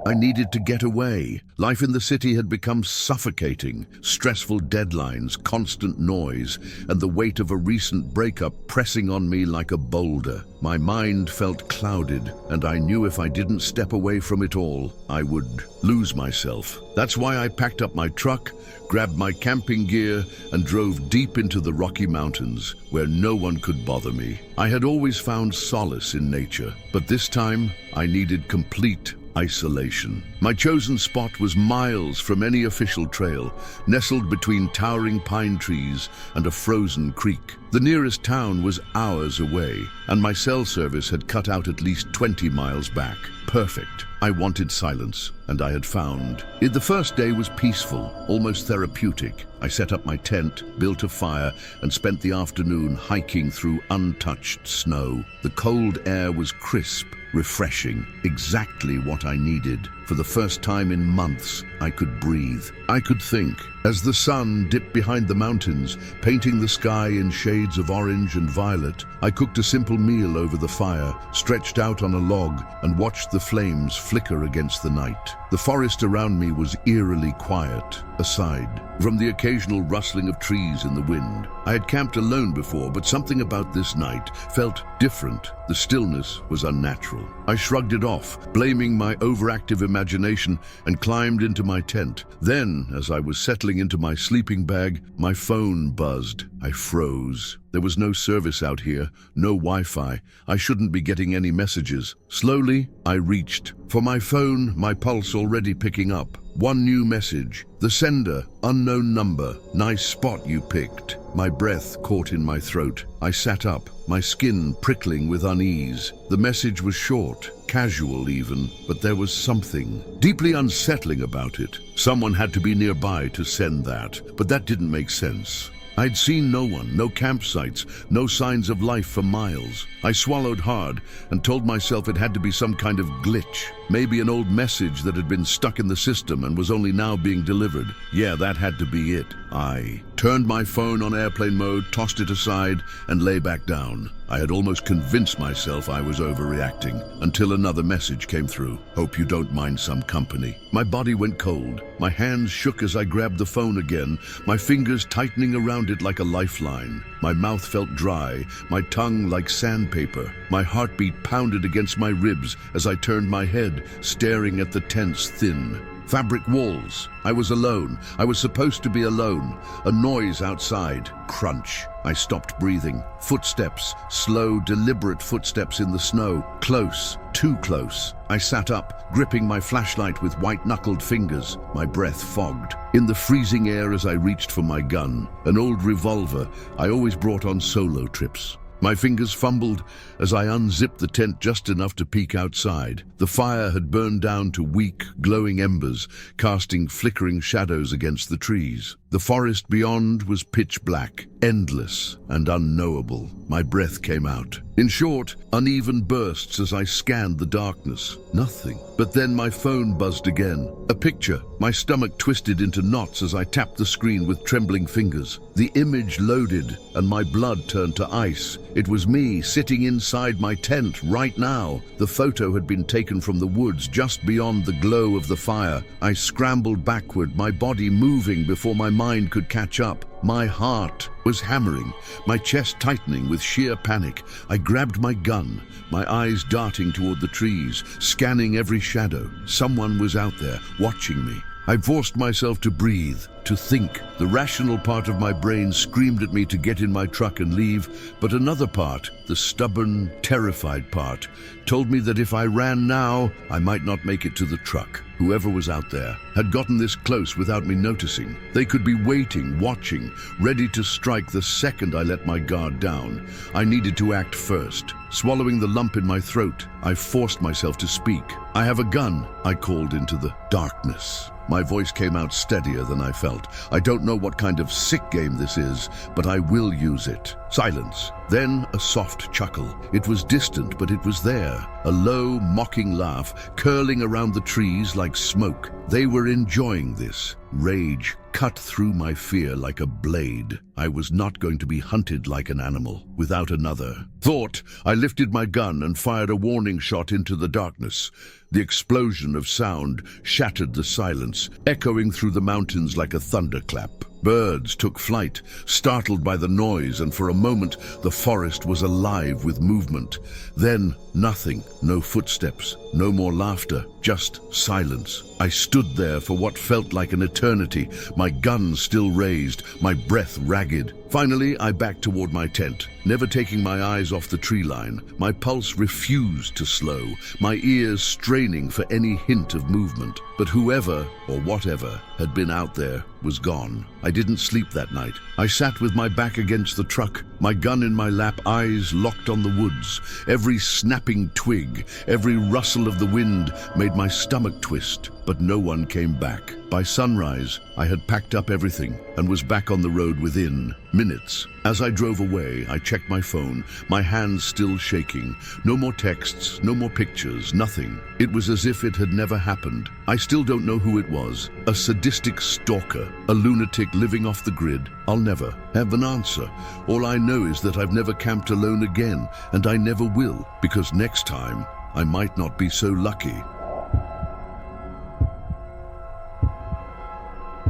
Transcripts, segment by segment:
I needed to get away. Life in the city had become suffocating. Stressful deadlines, constant noise, and the weight of a recent breakup pressing on me like a boulder. My mind felt clouded, and I knew if I didn't step away from it all, I would lose myself. That's why I packed up my truck, grabbed my camping gear, and drove deep into the Rocky Mountains, where no one could bother me. I had always found solace in nature, but this time I needed complete isolation. My chosen spot was miles from any official trail, nestled between towering pine trees and a frozen creek. The nearest town was hours away, and my cell service had cut out at least 20 miles back. Perfect. I wanted silence, and I had found it. The first day was peaceful, almost therapeutic. I set up my tent, built a fire, and spent the afternoon hiking through untouched snow. The cold air was crisp, refreshing, exactly what I needed. For the first time in months, I could breathe. I could think. As the sun dipped behind the mountains, painting the sky in shades of orange and violet, I cooked a simple meal over the fire, stretched out on a log, and watched the flames flicker against the night. The forest around me was eerily quiet, aside from the occasional rustling of trees in the wind. I had camped alone before, but something about this night felt different. The stillness was unnatural. I shrugged it off, blaming my overactive imagination, and climbed into my tent. Then, as I was settling into my sleeping bag, my phone buzzed. I froze. There was no service out here, no Wi-Fi. I shouldn't be getting any messages. Slowly, I reached for my phone, my pulse already picking up. One new message. The sender, unknown number. Nice spot you picked. My breath caught in my throat. I sat up, my skin prickling with unease. The message was short, casual even, but there was something deeply unsettling about it. Someone had to be nearby to send that, but that didn't make sense. I'd seen no one, no campsites, no signs of life for miles. I swallowed hard and told myself it had to be some kind of glitch. Maybe an old message that had been stuck in the system and was only now being delivered. Yeah, that had to be it. I turned my phone on airplane mode, tossed it aside, and lay back down. I had almost convinced myself I was overreacting until another message came through. Hope you don't mind some company. My body went cold. My hands shook as I grabbed the phone again, my fingers tightening around it like a lifeline. My mouth felt dry, my tongue like sandpaper. My heartbeat pounded against my ribs as I turned my head, staring at the tent's thin fabric walls. I was alone. I was supposed to be alone. A noise outside. Crunch. I stopped breathing. Footsteps. Slow, deliberate footsteps in the snow. Close. Too close. I sat up, gripping my flashlight with white-knuckled fingers. My breath fogged. In the freezing air as I reached for my gun, an old revolver I always brought on solo trips. My fingers fumbled as I unzipped the tent just enough to peek outside. The fire had burned down to weak, glowing embers, casting flickering shadows against the trees. The forest beyond was pitch black, endless and unknowable. My breath came out. In short, uneven bursts as I scanned the darkness. Nothing. But then my phone buzzed again. A picture. My stomach twisted into knots as I tapped the screen with trembling fingers. The image loaded, and my blood turned to ice. It was me, sitting inside my tent right now. The photo had been taken from the woods just beyond the glow of the fire. I scrambled backward, my body moving before my mind could catch up. My heart was hammering, my chest tightening with sheer panic. I grabbed my gun, my eyes darting toward the trees, scanning every shadow. Someone was out there, watching me. I forced myself to breathe, to think. The rational part of my brain screamed at me to get in my truck and leave, but another part, the stubborn, terrified part, told me that if I ran now, I might not make it to the truck. Whoever was out there had gotten this close without me noticing. They could be waiting, watching, ready to strike the second I let my guard down. I needed to act first. Swallowing the lump in my throat, I forced myself to speak. "I have a gun," I called into the darkness. My voice came out steadier than I felt. "I don't know what kind of sick game this is, but I will use it." Silence. Then a soft chuckle. It was distant, but it was there. A low, mocking laugh, curling around the trees like smoke. They were enjoying this. Rage, cut through my fear like a blade. I was not going to be hunted like an animal without another thought. I lifted my gun and fired a warning shot into the darkness. The explosion of sound shattered the silence, echoing through the mountains like a thunderclap. Birds took flight, startled by the noise, and for a moment the forest was alive with movement. Then nothing, no footsteps, no more laughter, just silence. I stood there for what felt like an eternity, my gun still raised, my breath ragged. Finally, I backed toward my tent, never taking my eyes off the tree line. My pulse refused to slow, my ears straining for any hint of movement. But whoever or whatever had been out there was gone. I didn't sleep that night. I sat with my back against the truck, my gun in my lap, eyes locked on the woods. Every snapping twig, every rustle of the wind made my stomach twist, but no one came back. By sunrise, I had packed up everything and was back on the road within minutes. As I drove away, I checked my phone, my hands still shaking. No more texts, no more pictures, nothing. It was as if it had never happened. I still don't know who it was. A sadistic stalker, a lunatic living off the grid. I'll never have an answer. All I know is that I've never camped alone again, and I never will, because next time I might not be so lucky.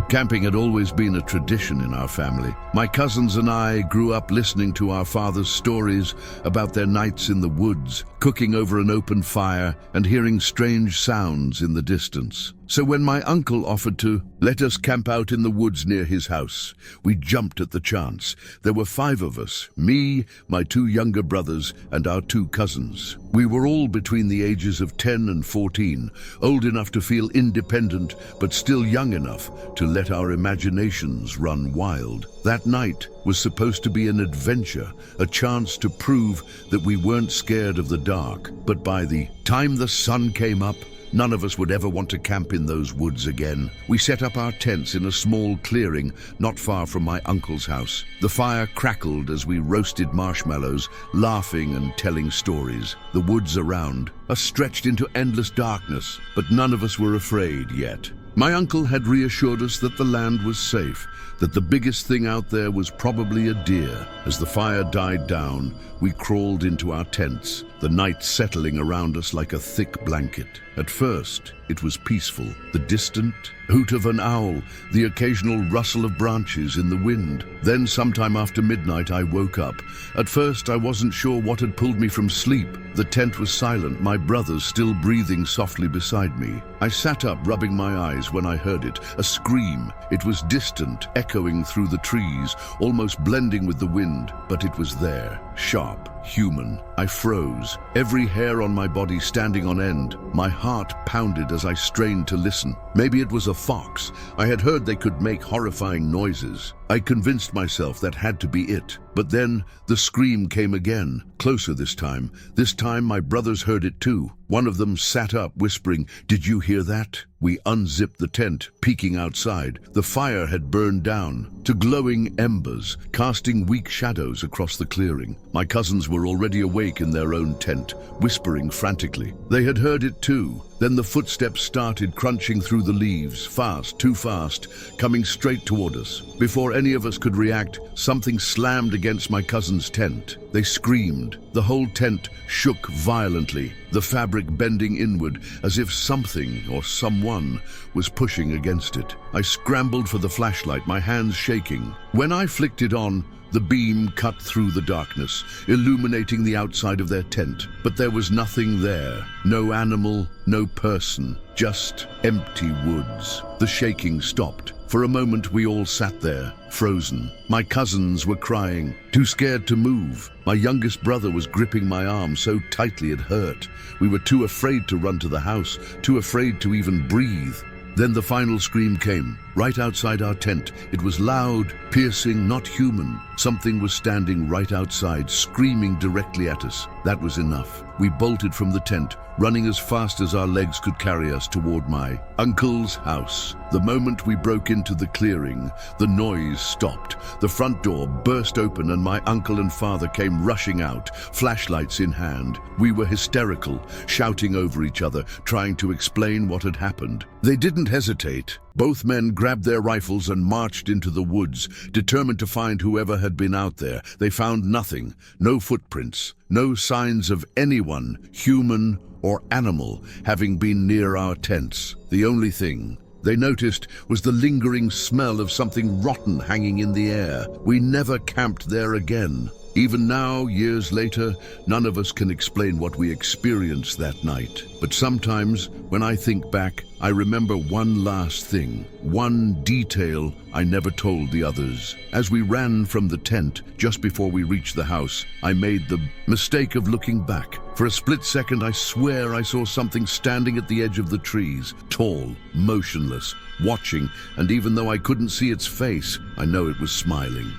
Camping had always been a tradition in our family. My cousins and I grew up listening to our father's stories about their nights in the woods, cooking over an open fire and hearing strange sounds in the distance. So when my uncle offered to let us camp out in the woods near his house, we jumped at the chance. There were 5 of us, me, my 2 younger brothers, and our 2 cousins. We were all between the ages of 10 and 14, old enough to feel independent, but still young enough to let our imaginations run wild. That night was supposed to be an adventure, a chance to prove that we weren't scared of the dark. But by the time the sun came up, none of us would ever want to camp in those woods again. We set up our tents in a small clearing not far from my uncle's house. The fire crackled as we roasted marshmallows, laughing and telling stories. The woods around us stretched into endless darkness, but none of us were afraid yet. My uncle had reassured us that the land was safe, that the biggest thing out there was probably a deer. As the fire died down, we crawled into our tents, the night settling around us like a thick blanket. At first, it was peaceful. The distant hoot of an owl, the occasional rustle of branches in the wind. Then sometime after midnight, I woke up. At first, I wasn't sure what had pulled me from sleep. The tent was silent, my brothers still breathing softly beside me. I sat up, rubbing my eyes when I heard it, a scream. It was distant, echoing through the trees, almost blending with the wind, but it was there, sharp, human. I froze, every hair on my body standing on end. My heart pounded as I strained to listen. Maybe it was a fox. I had heard they could make horrifying noises. I convinced myself that had to be it. But then the scream came again, closer this time. This time my brothers heard it too. One of them sat up, whispering, "Did you hear that?" We unzipped the tent, peeking outside. The fire had burned down to glowing embers, casting weak shadows across the clearing. My cousins were already awake in their own tent, whispering frantically. They had heard it too. Then the footsteps started crunching through the leaves, fast, too fast, coming straight toward us. Before any of us could react, something slammed against my cousin's tent. They screamed. The whole tent shook violently, the fabric bending inward as if something or someone was pushing against it. I scrambled for the flashlight, my hands shaking. When I flicked it on, the beam cut through the darkness, illuminating the outside of their tent. But there was nothing there. No animal, no person, just empty woods. The shaking stopped. For a moment, we all sat there, frozen. My cousins were crying, too scared to move. My youngest brother was gripping my arm so tightly it hurt. We were too afraid to run to the house, too afraid to even breathe. Then the final scream came, right outside our tent. It was loud, piercing, not human. Something was standing right outside, screaming directly at us. That was enough. We bolted from the tent, running as fast as our legs could carry us toward my uncle's house. The moment we broke into the clearing, the noise stopped. The front door burst open and my uncle and father came rushing out, flashlights in hand. We were hysterical, shouting over each other, trying to explain what had happened. They didn't hesitate. Both men grabbed their rifles and marched into the woods, determined to find whoever had been out there. They found nothing, no footprints, no signs of anyone, human or animal, having been near our tents. The only thing they noticed was the lingering smell of something rotten hanging in the air. We never camped there again. Even now, years later, none of us can explain what we experienced that night. But sometimes, when I think back, I remember one last thing, one detail I never told the others. As we ran from the tent, just before we reached the house, I made the mistake of looking back. For a split second, I swear I saw something standing at the edge of the trees, tall, motionless, watching, and even though I couldn't see its face, I know it was smiling.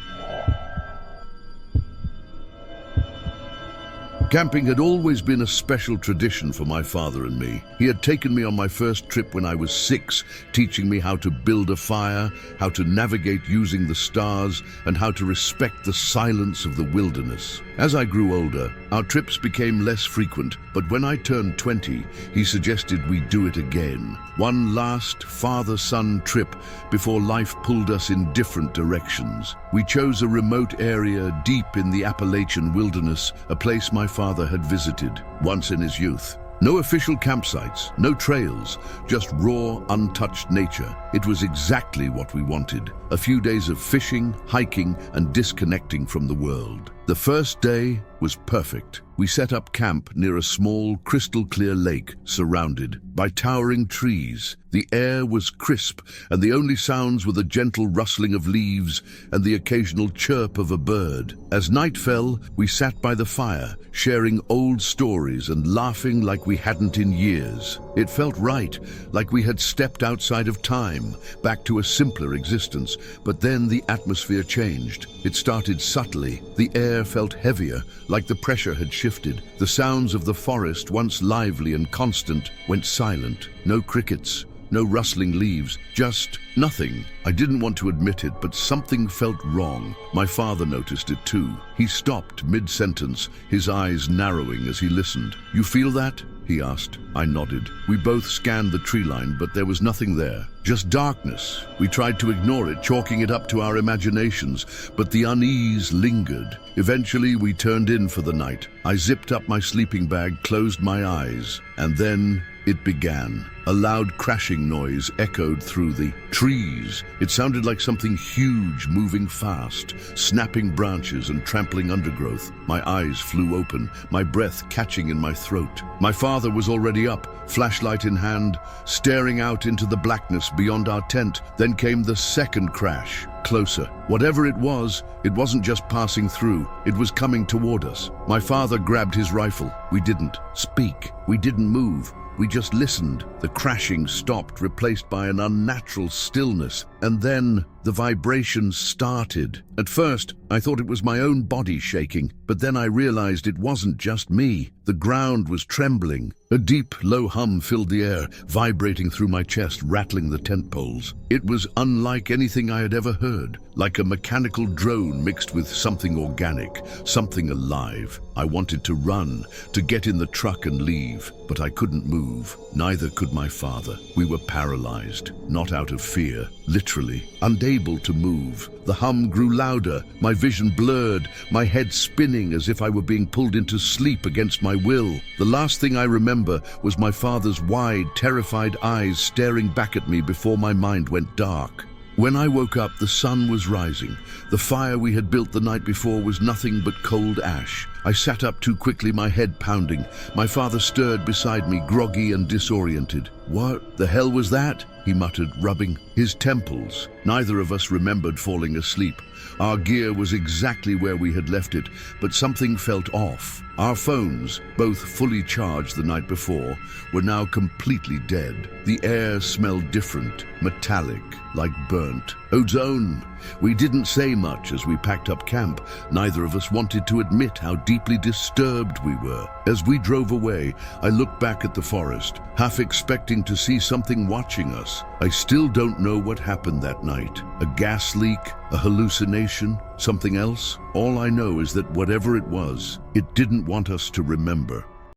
Camping had always been a special tradition for my father and me. He had taken me on my first trip when I was 6, teaching me how to build a fire, how to navigate using the stars, and how to respect the silence of the wilderness. As I grew older, our trips became less frequent, but when I turned 20, he suggested we do it again. One last father-son trip before life pulled us in different directions. We chose a remote area deep in the Appalachian wilderness, a place my father had visited once in his youth. No official campsites, no trails, just raw, untouched nature. It was exactly what we wanted. A few days of fishing, hiking, and disconnecting from the world. The first day was perfect. We set up camp near a small, crystal-clear lake surrounded by towering trees. The air was crisp, and the only sounds were the gentle rustling of leaves and the occasional chirp of a bird. As night fell, we sat by the fire, sharing old stories and laughing like we hadn't in years. It felt right, like we had stepped outside of time, back to a simpler existence. But then the atmosphere changed. It started subtly. The air felt heavier, like the pressure had shifted. The sounds of the forest, once lively and constant, went silent. No crickets, no rustling leaves, just nothing. I didn't want to admit it, but something felt wrong. My father noticed it too. He stopped mid-sentence, his eyes narrowing as he listened. "You feel that?" he asked. I nodded. We both scanned the tree line, but there was nothing there. Just darkness. We tried to ignore it, chalking it up to our imaginations, but the unease lingered. Eventually, we turned in for the night. I zipped up my sleeping bag, closed my eyes, and then it began. A loud crashing noise echoed through the trees. It sounded like something huge moving fast, snapping branches and trampling undergrowth. My eyes flew open, my breath catching in my throat. My father was already up, flashlight in hand, staring out into the blackness beyond our tent. Then came the second crash. Closer. Whatever it wasn't just passing through, it was coming toward us. My father grabbed his rifle. We didn't speak. We didn't move. We just listened. The crashing stopped, replaced by an unnatural stillness, and then the vibrations started. At first, I thought it was my own body shaking, but then I realized it wasn't just me. The ground was trembling. A deep, low hum filled the air, vibrating through my chest, rattling the tent poles. It was unlike anything I had ever heard, like a mechanical drone mixed with something organic, something alive. I wanted to run, to get in the truck and leave, but I couldn't move. Neither could my father. We were paralyzed, not out of fear, literally, unable to move. The hum grew louder, my vision blurred, my head spinning as if I were being pulled into sleep against my will. The last thing I remember was my father's wide, terrified eyes staring back at me before my mind went dark. When I woke up, the sun was rising. The fire we had built the night before was nothing but cold ash. I sat up too quickly, my head pounding. My father stirred beside me, groggy and disoriented. "What the hell was that?" he muttered, rubbing his temples. Neither of us remembered falling asleep. Our gear was exactly where we had left it, but something felt off. Our phones, both fully charged the night before, were now completely dead. The air smelled different, metallic, like burnt ozone. We didn't say much as we packed up camp. Neither of us wanted to admit how deeply disturbed we were. As we drove away, I looked back at the forest, half expecting to see something watching us. I still don't know what happened that night. A gas leak, a hallucination, something else? All I know is that whatever it was, it didn't want us to remember.